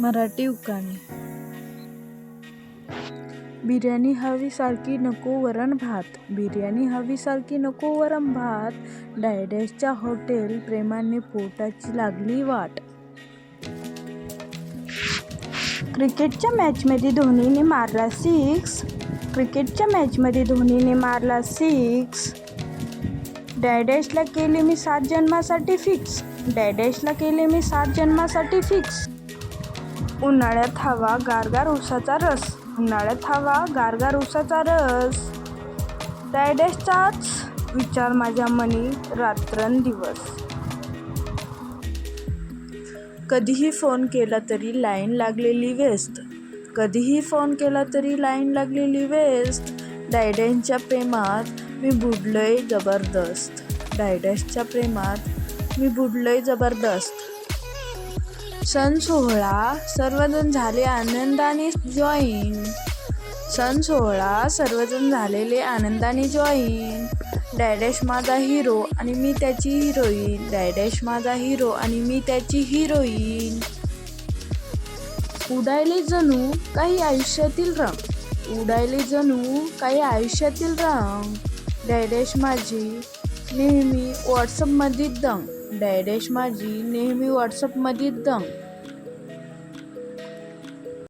मराठी उखाणे. बिर्याणी हवी सारखी नको वरण भात, बिर्याणी हवी सारखी नको वरण भात, डायडॅशच्या हॉटेल प्रेमाने पोटाची लागली वाट. क्रिकेटच्या मॅचमध्ये धोनीने मारला सिक्स, क्रिकेटच्या मॅचमध्ये धोनीने मारला सिक्स, डायडॅशला केले मी 7 जन्मासाठी फिक्स, डायडॅशला केले मी 7 जन्मासाठी फिक्स. उन्हाळ्यात हवा गारगार उसाचा रस, उन्हाळ्यात हवा गारगार उसाचा रस, डायडॅशचाच विचार माझ्या मनी रात्रंदिवस. कधीही फोन केला तरी लाईन लागलेली व्यस्त, कधीही फोन केला तरी लाईन लागलेली व्यस्त, डायडॅशच्या प्रेमात मी बुडलोय जबरदस्त, डायडॅशच्या प्रेमात मी बुडलोय जबरदस्त. सण सोहळा सर्वजण झाले आनंदाने जॉईन, सण सोहळा सर्वजण झालेले आनंदाने जॉईन, डायडॅश माझा हिरो आणि मी त्याची हिरोईन, डायडॅश माझा हिरो आणि मी त्याची हिरोईन. उडायले जणू काही आयुष्यातील रंग, उडायले जणू काही आयुष्यातील रंग, डायडॅश माझी नेहमी व्हॉट्सअपमध्ये दंग, डायडॅश माझी नेहमी व्हॉट्सअपमध्ये दंग.